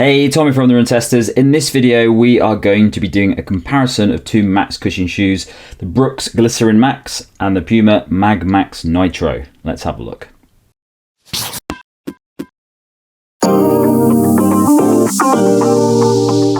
Hey, Tommy from The Run Testers. In this video, we are going to be doing a comparison of two max cushion shoes, the Brooks Glycerin Max and the Puma MagMax Nitro. Let's have a look.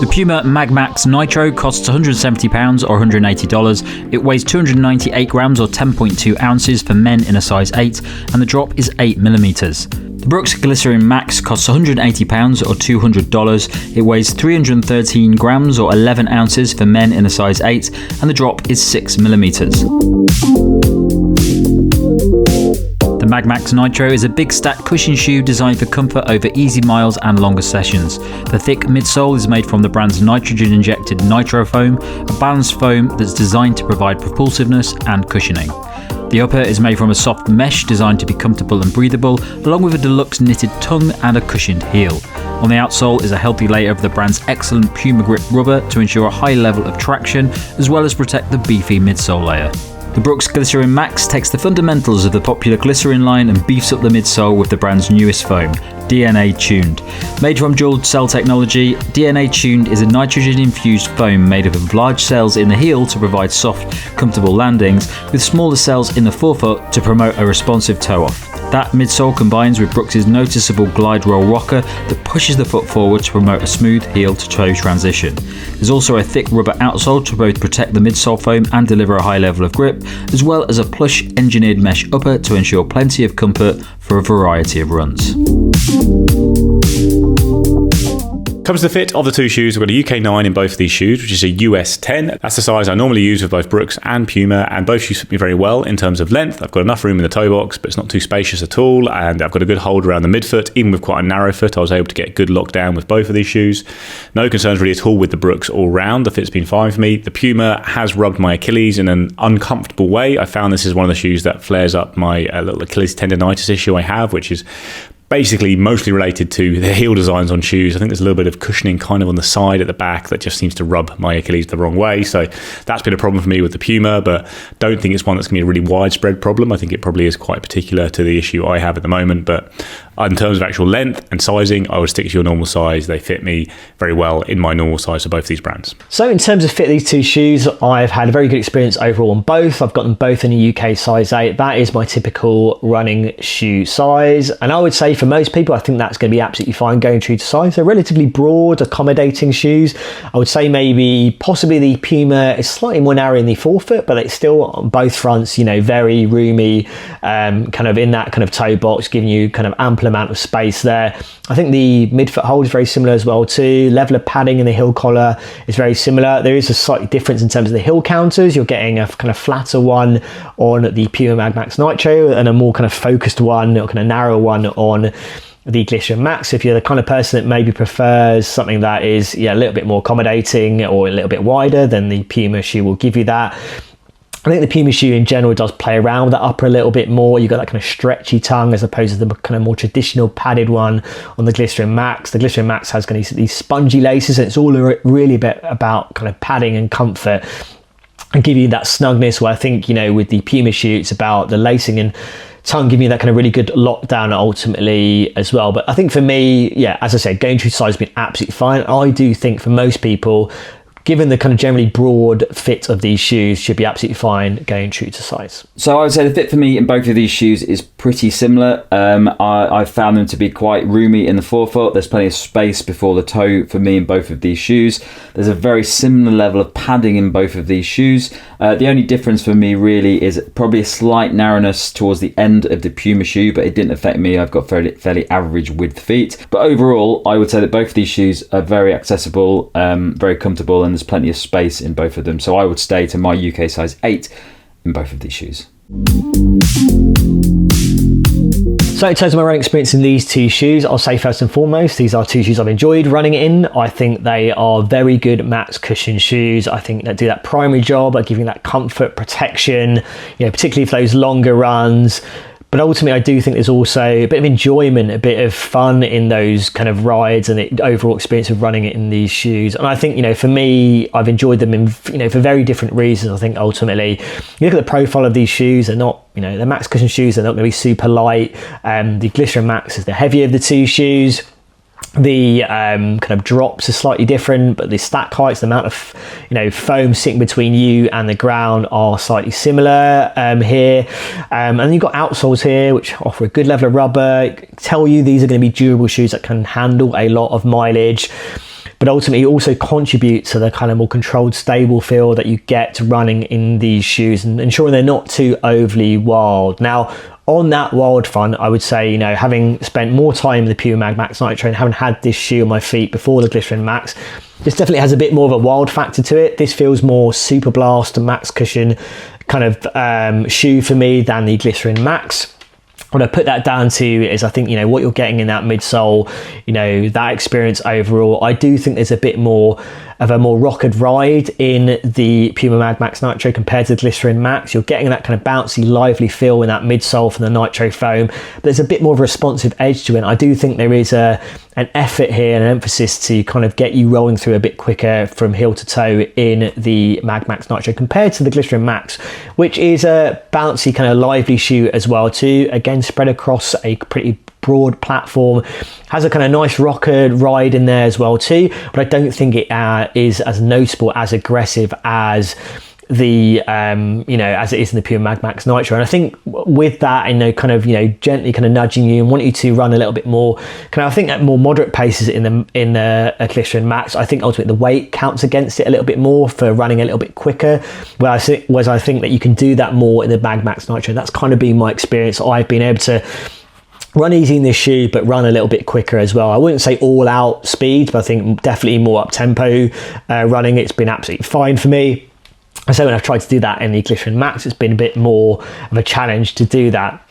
The Puma MagMax Nitro costs £170 or $180. It weighs 298 grams or 10.2 ounces for men in a size 8, and the drop is 8mm. The Brooks Glycerin Max costs £180 or $200. It weighs 313 grams or 11 ounces for men in a size 8, and the drop is 6mm. The MagMax Nitro is a big stack cushion shoe designed for comfort over easy miles and longer sessions. The thick midsole is made from the brand's nitrogen-injected Nitrofoam, a balanced foam that's designed to provide propulsiveness and cushioning. The upper is made from a soft mesh designed to be comfortable and breathable, along with a deluxe knitted tongue and a cushioned heel. On the outsole is a healthy layer of the brand's excellent Puma grip rubber to ensure a high level of traction, as well as protect the beefy midsole layer. The Brooks Glycerin Max takes the fundamentals of the popular glycerin line and beefs up the midsole with the brand's newest foam, DNA Tuned. Made from dual cell technology, DNA Tuned is a nitrogen-infused foam made up of large cells in the heel to provide soft, comfortable landings, with smaller cells in the forefoot to promote a responsive toe-off. That midsole combines with Brooks' noticeable glide roll rocker that pushes the foot forward to promote a smooth heel-to-toe transition. There's also a thick rubber outsole to both protect the midsole foam and deliver a high level of grip, as well as a plush engineered mesh upper to ensure plenty of comfort for a variety of runs. Comes to the fit of the two shoes, we've got a UK 9 in both of these shoes, which is a US 10. That's the size I normally use with both Brooks and Puma, and both shoes fit me very well in terms of length. I've got enough room in the toe box, but it's not too spacious at all, and I've got a good hold around the midfoot. Even with quite a narrow foot, I was able to get good lockdown with both of these shoes. No concerns really at all with the Brooks all round. The fit's been fine for me. The Puma has rubbed my Achilles in an uncomfortable way. I found this is one of the shoes that flares up my little Achilles tendonitis issue I have, which is basically mostly related to the heel designs on shoes. I think there's a little bit of cushioning kind of on the side at the back that just seems to rub my Achilles the wrong way. So that's been a problem for me with the Puma, but don't think it's one that's going to be a really widespread problem. I think it probably is quite particular to the issue I have at the moment. But in terms of actual length and sizing, I would stick to your normal size. They fit me very well in my normal size for both these brands. So in terms of fit these two shoes, I've had a very good experience overall on both. I've got them both in a UK size 8. That is my typical running shoe size. And I would say for most people, I think that's going to be absolutely fine going true to size. They're relatively broad, accommodating shoes. I would say possibly the Puma is slightly more narrow in the forefoot, but it's still on both fronts, very roomy, kind of in that kind of toe box, giving you kind of ample amount of space there. I think the midfoot hold is very similar as well too. Level of padding in the heel collar is very similar. There is a slight difference in terms of the heel counters. You're getting a kind of flatter one on the Puma MagMax Nitro and a more kind of focused one, or kind of narrow one on the Glycerin Max. If you're the kind of person that maybe prefers something that is a little bit more accommodating or a little bit wider, then the Puma shoe will give you that. I think the Puma shoe in general does play around with that upper a little bit more. You've got that kind of stretchy tongue as opposed to the kind of more traditional padded one on the Glycerin Max. The Glycerin Max has kind of these spongy laces, and it's all really a bit about kind of padding and comfort and give you that snugness, where I think, with the Puma shoe, it's about the lacing and tongue giving you that kind of really good lockdown ultimately as well. But I think for me, as I said, going true to size has been absolutely fine. I do think for most people, given the kind of generally broad fit of these shoes, should be absolutely fine going true to size. So I would say the fit for me in both of these shoes is pretty similar. I found them to be quite roomy in the forefoot. There's plenty of space before the toe for me in both of these shoes. There's a very similar level of padding in both of these shoes. The only difference for me really is probably a slight narrowness towards the end of the Puma shoe, but it didn't affect me. I've got fairly average width feet. But overall, I would say that both of these shoes are very accessible, very comfortable, and there's plenty of space in both of them. So I would stay to my UK size 8 in both of these shoes. So in terms of my running experience in these two shoes, I'll say first and foremost, these are two shoes I've enjoyed running in. I think they are very good max cushion shoes. I think they do that primary job at giving that comfort, protection, particularly for those longer runs. But ultimately, I do think there's also a bit of enjoyment, a bit of fun in those kind of rides and the overall experience of running it in these shoes. And I think, for me, I've enjoyed them in, for very different reasons. I think ultimately, you look at the profile of these shoes, they're not, they're max cushion shoes, they're not going to be super light. The Glycerin Max is the heavier of the two shoes. The kind of drops are slightly different, but the stack heights, the amount of foam sitting between you and the ground are slightly similar here. And then you've got outsoles here which offer a good level of rubber, tell you these are going to be durable shoes that can handle a lot of mileage, but ultimately also contribute to the kind of more controlled, stable feel that you get running in these shoes, and ensuring they're not too overly wild. Now, on that wild front, I would say, having spent more time in the Puma MagMax Nitro and having had this shoe on my feet before the Glycerin Max, this definitely has a bit more of a wild factor to it. This feels more Super Blast and Max Cushion kind of shoe for me than the Glycerin Max. What I put that down to is I think, what you're getting in that midsole, that experience overall. I do think there's a bit more of a more rockered ride in the Puma MagMax Nitro compared to the Glycerin Max. You're getting that kind of bouncy, lively feel in that midsole from the Nitrofoam. But there's a bit more of a responsive edge to it. And I do think there is an effort here and an emphasis to kind of get you rolling through a bit quicker from heel to toe in the MagMax Nitro compared to the Glycerin Max, which is a bouncy kind of lively shoe as well too. Again, spread across a pretty broad platform, has a kind of nice rocker ride in there as well too, but I don't think it is as noticeable, as aggressive as the as it is in the Puma MagMax Nitro. And I think with that, gently kind of nudging you and want you to run a little bit more I think at more moderate paces in the Glycerin Max. I think ultimately the weight counts against it a little bit more for running a little bit quicker, whereas I think that you can do that more in the MagMax Nitro. That's kind of been my experience. I've been able to run easy in this shoe, but run a little bit quicker as well. I wouldn't say all out speed, but I think definitely more up tempo running. It's been absolutely fine for me. So when I've tried to do that in the Glycerin Max, it's been a bit more of a challenge to do that.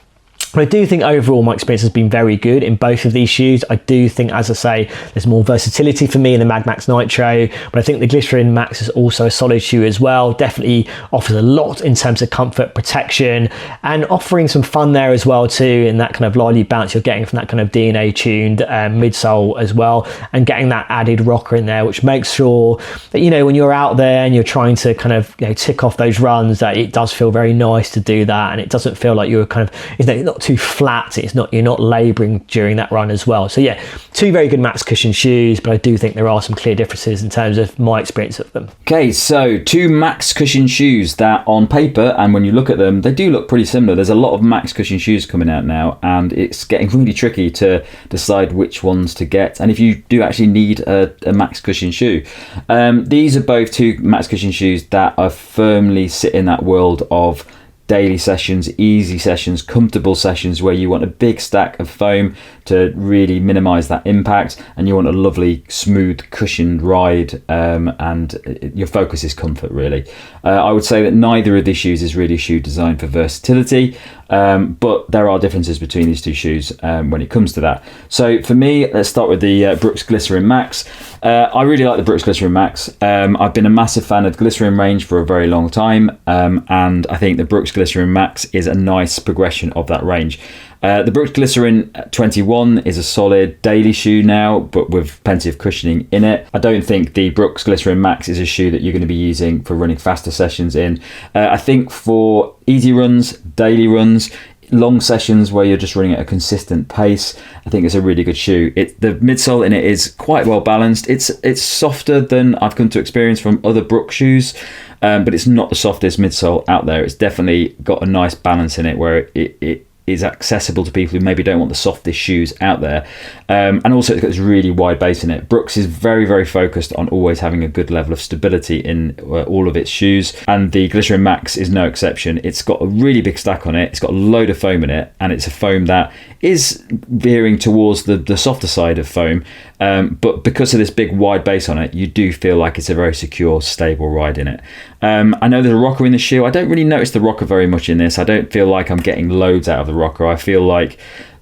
But I do think overall my experience has been very good in both of these shoes. I do think, as I say, there's more versatility for me in the MagMax Nitro, but I think the Glycerin Max is also a solid shoe as well. Definitely offers a lot in terms of comfort, protection, and offering some fun there as well too, in that kind of lively bounce you're getting from that kind of DNA tuned midsole as well, and getting that added rocker in there, which makes sure that when you're out there and you're trying to kind of tick off those runs, that it does feel very nice to do that, and it doesn't feel like you're kind of not too flat. You're not laboring during that run as well. So yeah, two very good Max Cushion shoes, but I do think there are some clear differences in terms of my experience of them. Okay, so two Max Cushion shoes that on paper, and when you look at them, they do look pretty similar. There's a lot of Max Cushion shoes coming out now, and it's getting really tricky to decide which ones to get, and if you do actually need a Max Cushion shoe. These are both two Max Cushion shoes that are firmly sit in that world of daily sessions, easy sessions, comfortable sessions, where you want a big stack of foam to really minimize that impact, and you want a lovely smooth cushioned ride, and your focus is comfort really. I would say that neither of these shoes is really a shoe designed for versatility, but there are differences between these two shoes when it comes to that. So for me, let's start with the Brooks Glycerin Max. I really like the Brooks Glycerin Max. I've been a massive fan of the Glycerin range for a very long time, and I think the Brooks Glycerin Max is a nice progression of that range. The Brooks Glycerin 21 is a solid daily shoe now, but with plenty of cushioning in it. I don't think the Brooks Glycerin Max is a shoe that you're going to be using for running faster sessions in. I think for easy runs, daily runs, long sessions where you're just running at a consistent pace, I think it's a really good shoe. The midsole in it is quite well balanced. It's softer than I've come to experience from other Brooks shoes, but it's not the softest midsole out there. It's definitely got a nice balance in it where it is accessible to people who maybe don't want the softest shoes out there, and also it's got this really wide base in it. Brooks is very, very focused on always having a good level of stability in all of its shoes, and the Glycerin Max is no exception. It's got a really big stack on it, it's got a load of foam in it, and it's a foam that is veering towards the softer side of foam, but because of this big wide base on it, you do feel like it's a very secure, stable ride in it. I know there's a rocker in the shoe. I don't really notice the rocker very much in this. I don't feel like I'm getting loads out of the rocker. I feel like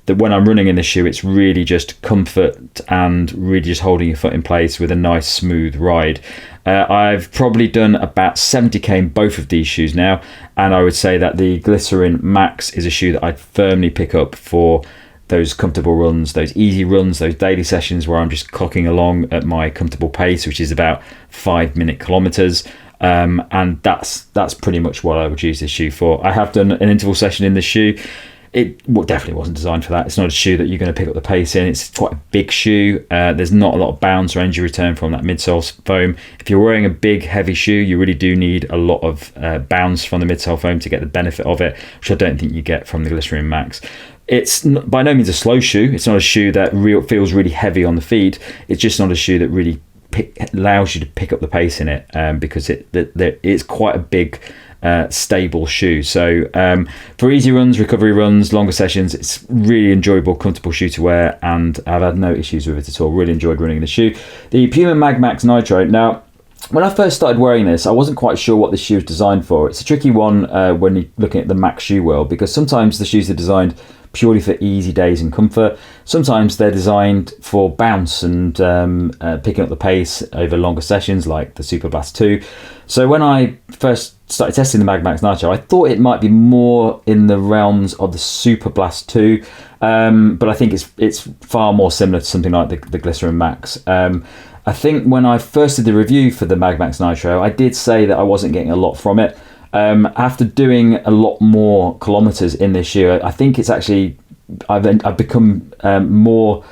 that when I'm running in the shoe, it's really just comfort and really just holding your foot in place with a nice smooth ride. I've probably done about 70k in both of these shoes now, and I would say that the Glycerin Max is a shoe that I'd firmly pick up for those comfortable runs, those easy runs, those daily sessions where I'm just clocking along at my comfortable pace, which is about 5-minute kilometers. And that's pretty much what I would use this shoe for. I have done an interval session in this shoe. it definitely wasn't designed for that. It's not a shoe that you're going to pick up the pace in. It's quite a big shoe. There's not a lot of bounce or energy return from that midsole foam. If you're wearing a big, heavy shoe, you really do need a lot of bounce from the midsole foam to get the benefit of it, which I don't think you get from the Glycerin Max. It's by no means a slow shoe. It's not a shoe that feels really heavy on the feet. It's just not a shoe that really allows you to pick up the pace in it, because it's quite a big, stable shoe. So for easy runs, recovery runs, longer sessions, it's really enjoyable, comfortable shoe to wear, and I've had no issues with it at all. Really enjoyed running the shoe. The Puma MagMax Nitro. Now, when I first started wearing this, I wasn't quite sure what this shoe was designed for. It's a tricky one when you're looking at the Max shoe world, because sometimes the shoes are designed purely for easy days and comfort. Sometimes they're designed for bounce and picking up the pace over longer sessions, like the Super Blast 2. So when I first started testing the MagMax Nitro, I thought it might be more in the realms of the Super Blast 2, but I think it's far more similar to something like the Glycerin Max. I think when I first did the review for the MagMax Nitro, I did say that I wasn't getting a lot from it. After doing a lot more kilometers in this shoe, I think it's actually I've become more.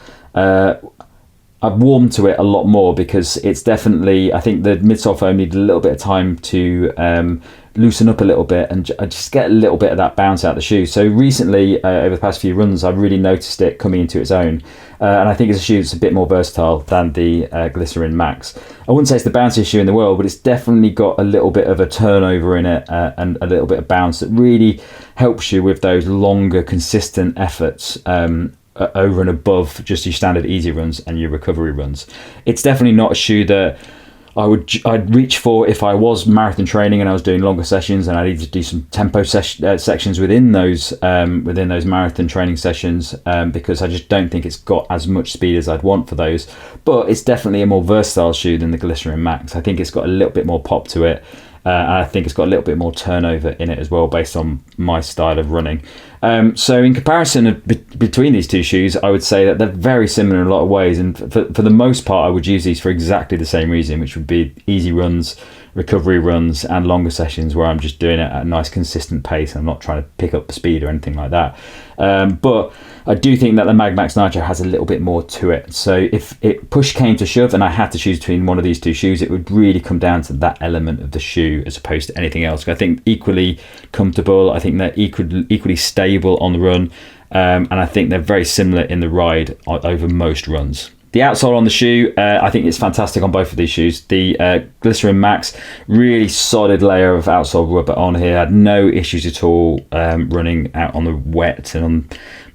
I've warmed to it a lot more, because it's definitely, I think the midsole foam needed a little bit of time to loosen up a little bit and just get a little bit of that bounce out of the shoe. So recently, over the past few runs, I've really noticed it coming into its own. And I think it's a shoe that's a bit more versatile than the Glycerin Max. I wouldn't say it's the bounciest shoe in the world, but it's definitely got a little bit of a turnover in it and a little bit of bounce that really helps you with those longer, consistent efforts over and above just your standard easy runs and your recovery runs. It's definitely not a shoe that I'd reach for if I was marathon training and I was doing longer sessions and I needed to do some tempo sections within those marathon training sessions, because I just don't think it's got as much speed as I'd want for those. But it's definitely a more versatile shoe than the Glycerin Max. I think it's got a little bit more pop to it. And I think it's got a little bit more turnover in it as well, based on my style of running. So in comparison between these two shoes, I would say that they're very similar in a lot of ways. And for the most part, I would use these for exactly the same reason, which would be easy runs, recovery runs, and longer sessions where I'm just doing it at a nice consistent pace. I'm not trying to pick up speed or anything like that. But I do think that the MagMax Nitro has a little bit more to it. So if push came to shove and I had to choose between one of these two shoes, it would really come down to that element of the shoe as opposed to anything else. I think equally comfortable. I think they're equally stable on the run. And I think they're very similar in the ride over most runs. The outsole on the shoe, I think it's fantastic on both of these shoes. The Glycerin Max, really solid layer of outsole rubber on here. I had no issues at all running out on the wet and on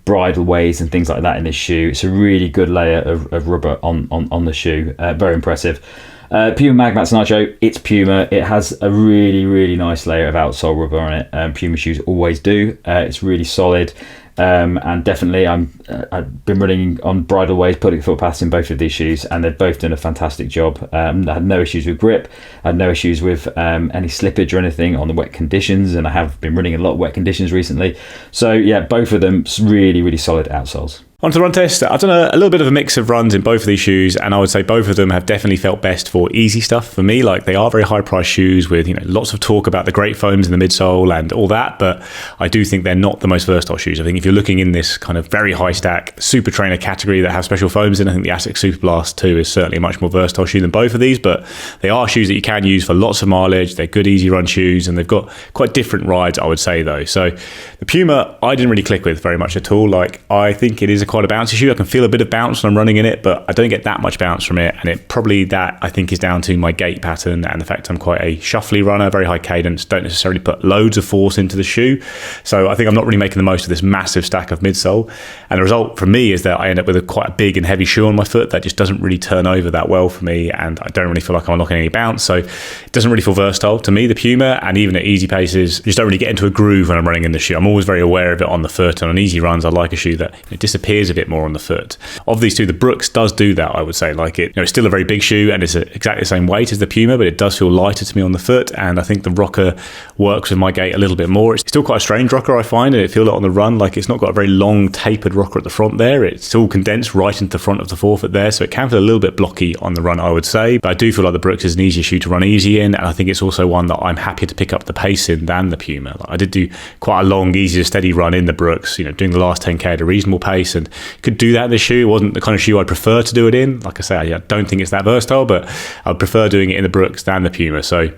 bridleways and things like that in this shoe. It's a really good layer of rubber on the shoe. Very impressive. Puma MagMax Nitro, it's Puma. It has a really, really nice layer of outsole rubber on it. Puma shoes always do. It's really solid. And definitely I've been running on bridleways, public footpaths in both of these shoes, and they've both done a fantastic job. I had no issues with grip. I had no issues with any slippage or anything on the wet conditions, and I have been running a lot of wet conditions recently. So yeah, both of them really, really solid outsoles. On to the run test. I've done a little bit of a mix of runs in both of these shoes, and I would say both of them have definitely felt best for easy stuff for me. Like, they are very high priced shoes with, lots of talk about the great foams in the midsole and all that, but I do think they're not the most versatile shoes. I think if you're looking in this kind of very high stack super trainer category that have special foams in, I think the Asics Super Blast 2 is certainly a much more versatile shoe than both of these, but they are shoes that you can use for lots of mileage. They're good easy run shoes, and they've got quite different rides, I would say, though. So the Puma, I didn't really click with very much at all. Like, I think it is quite a bouncy shoe. I can feel a bit of bounce when I'm running in it, but I don't get that much bounce from it, and it probably, that I think, is down to my gait pattern and the fact I'm quite a shuffly runner, very high cadence, don't necessarily put loads of force into the shoe. So I think I'm not really making the most of this massive stack of midsole, and the result for me is that I end up with quite a big and heavy shoe on my foot that just doesn't really turn over that well for me, and I don't really feel like I'm unlocking any bounce. So it doesn't really feel versatile to me, the Puma, and even at easy paces, I just don't really get into a groove when I'm running in the shoe. I'm always very aware of it on the foot, and on easy runs I like a shoe that disappears is a bit more on the foot. Of these two, the Brooks does do that, I would say. Like it's still a very big shoe and it's exactly the same weight as the Puma, but it does feel lighter to me on the foot. And I think the rocker works with my gait a little bit more. It's still quite a strange rocker, I find, and it feels it on the run. Like it's not got a very long tapered rocker at the front there. It's all condensed right into the front of the forefoot there. So it can feel a little bit blocky on the run, I would say. But I do feel like the Brooks is an easier shoe to run easy in. And I think it's also one that I'm happier to pick up the pace in than the Puma. Like I did do quite a long, easier, steady run in the Brooks, doing the last 10K at a reasonable pace, and could do that in the shoe. It wasn't the kind of shoe I'd prefer to do it in. Like I say, I don't think it's that versatile, but I'd prefer doing it in the Brooks than the Puma. So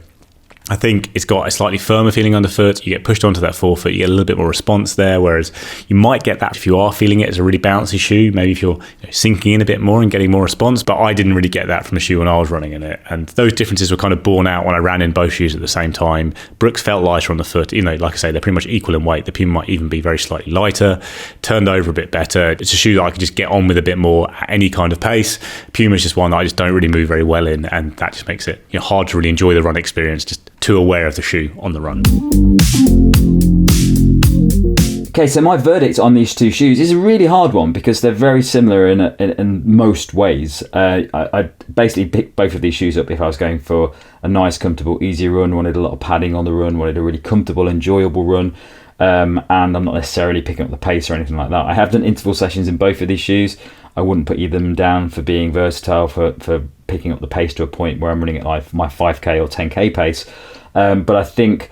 I think it's got a slightly firmer feeling underfoot. You get pushed onto that forefoot, you get a little bit more response there, whereas you might get that if you are feeling it as a really bouncy shoe, maybe if you're sinking in a bit more and getting more response, but I didn't really get that from the shoe when I was running in it. And those differences were kind of borne out when I ran in both shoes at the same time. Brooks felt lighter on the foot, even though, like I say, they're pretty much equal in weight. The Puma might even be very slightly lighter, turned over a bit better. It's a shoe that I could just get on with a bit more at any kind of pace. Puma is just one that I just don't really move very well in, and that just makes it hard to really enjoy the run experience, just too aware of the shoe on the run. Okay, so my verdict on these two shoes is a really hard one because they're very similar in most ways. I'd basically pick both of these shoes up if I was going for a nice, comfortable, easy run, wanted a lot of padding on the run, wanted a really comfortable, enjoyable run, and I'm not necessarily picking up the pace or anything like that. I have done interval sessions in both of these shoes. I wouldn't put either of them down for being versatile, for picking up the pace to a point where I'm running at like my 5K or 10K pace. But I think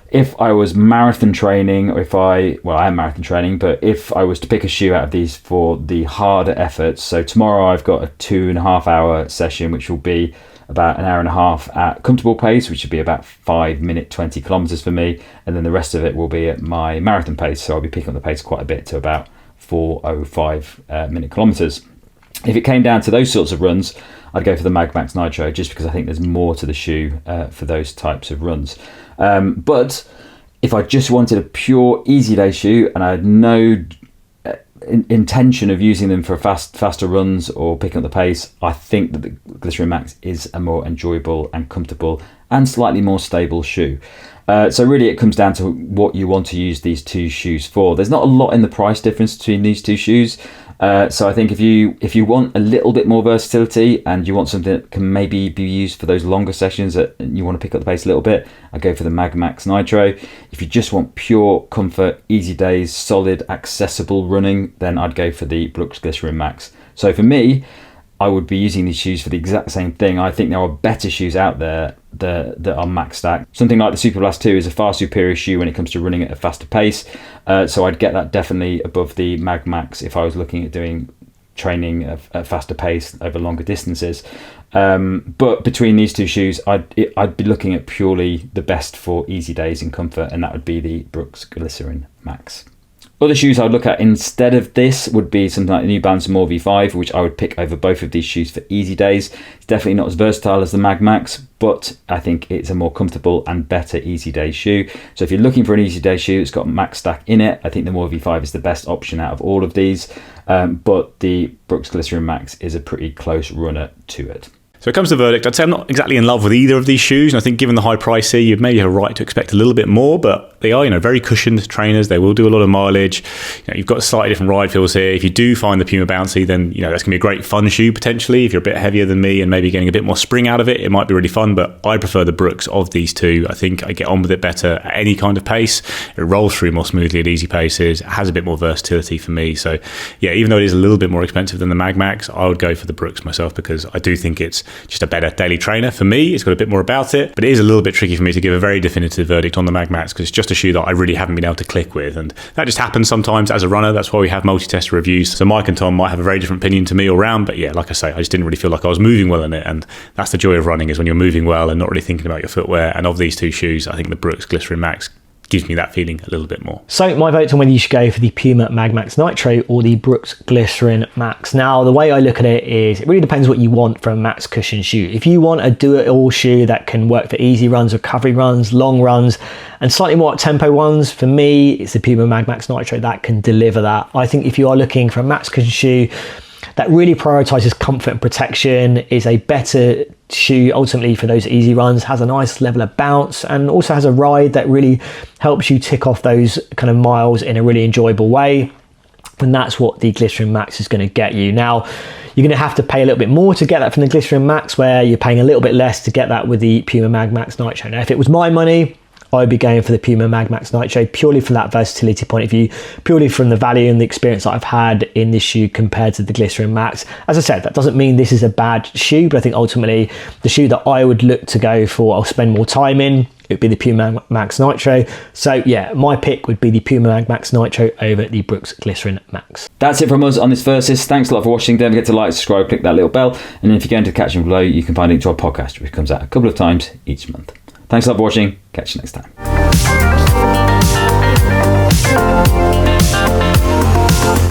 if I was marathon training, or I am marathon training, but if I was to pick a shoe out of these for the harder efforts, so tomorrow I've got a 2.5 hour session, which will be about an hour and a half at comfortable pace, which would be about 5 minute 20 kilometers for me. And then the rest of it will be at my marathon pace. So I'll be picking up the pace quite a bit to about 4:05 minute kilometers. If it came down to those sorts of runs, I'd go for the MagMax Nitro, just because I think there's more to the shoe for those types of runs. But if I just wanted a pure easy day shoe and I had no intention of using them for faster runs or picking up the pace, I think that the Glycerin Max is a more enjoyable and comfortable and slightly more stable shoe. So really it comes down to what you want to use these two shoes for. There's not a lot in the price difference between these two shoes. So I think if you want a little bit more versatility and you want something that can maybe be used for those longer sessions that you want to pick up the pace a little bit, I'd go for the MagMax Nitro. If you just want pure comfort, easy days, solid, accessible running, then I'd go for the Brooks Glycerin Max. So for me, I would be using these shoes for the exact same thing. I think there are better shoes out there that are max stack. Something like the Superblast 2 is a far superior shoe when it comes to running at a faster pace. So I'd get that definitely above the MagMax if I was looking at doing training at a faster pace over longer distances. But between these two shoes, I'd be looking at purely the best for easy days and comfort, and that would be the Brooks Glycerin Max. Other shoes I would look at instead of this would be something like the New Balance More V5, which I would pick over both of these shoes for easy days. It's definitely not as versatile as the MagMax, but I think it's a more comfortable and better easy day shoe. So if you're looking for an easy day shoe that's got max stack in it, I think the More V5 is the best option out of all of these. But the Brooks Glycerin Max is a pretty close runner to it. So it comes to the verdict. I'd say I'm not exactly in love with either of these shoes, and I think given the high price here, you'd maybe have a right to expect a little bit more, but they are, very cushioned trainers. They will do a lot of mileage. You've got slightly different ride feels here. If you do find the Puma bouncy, then that's gonna be a great fun shoe potentially. If you're a bit heavier than me and maybe getting a bit more spring out of it, it might be really fun. But I prefer the Brooks of these two. I think I get on with it better at any kind of pace. It rolls through more smoothly at easy paces. It has a bit more versatility for me. So yeah, even though it is a little bit more expensive than the MagMax, I would go for the Brooks myself because I do think it's just a better daily trainer for me. It's got a bit more about it, but it is a little bit tricky for me to give a very definitive verdict on the MagMax because it's just a shoe that I really haven't been able to click with, and that just happens sometimes as a runner. That's why we have multi-test reviews. So Mike and Tom might have a very different opinion to me all round, but yeah, like I say, I just didn't really feel like I was moving well in it, and that's the joy of running, is when you're moving well and not really thinking about your footwear. And of these two shoes, I think the Brooks Glycerin Max gives me that feeling a little bit more. So my vote on whether you should go for the Puma MagMax Nitro or the Brooks Glycerin Max. Now, the way I look at it is it really depends what you want from a max cushion shoe. If you want a do-it-all shoe that can work for easy runs, recovery runs, long runs, and slightly more tempo ones, for me, it's the Puma MagMax Nitro that can deliver that. I think if you are looking for a max cushion shoe that really prioritizes comfort and protection, is a better shoe ultimately for those easy runs, has a nice level of bounce, and also has a ride that really helps you tick off those kind of miles in a really enjoyable way, and that's what the Glycerin Max is going to get you. Now, you're going to have to pay a little bit more to get that from the Glycerin Max, where you're paying a little bit less to get that with the Puma MagMax Nitro. Now, if it was my money, I'd be going for the Puma MagMax Nitro purely from that versatility point of view, purely from the value and the experience that I've had in this shoe compared to the Glycerin Max. As I said, that doesn't mean this is a bad shoe, but I think ultimately the shoe that I would look to go for, I'll spend more time in, it would be the Puma MagMax Nitro. So yeah, my pick would be the Puma MagMax Nitro over the Brooks Glycerin Max. That's it from us on this Versus. Thanks a lot for watching. Don't forget to like, subscribe, click that little bell, and then if you go into the caption below, you can find a link to our podcast, which comes out a couple of times each month. Thanks a lot for watching. Catch you next time.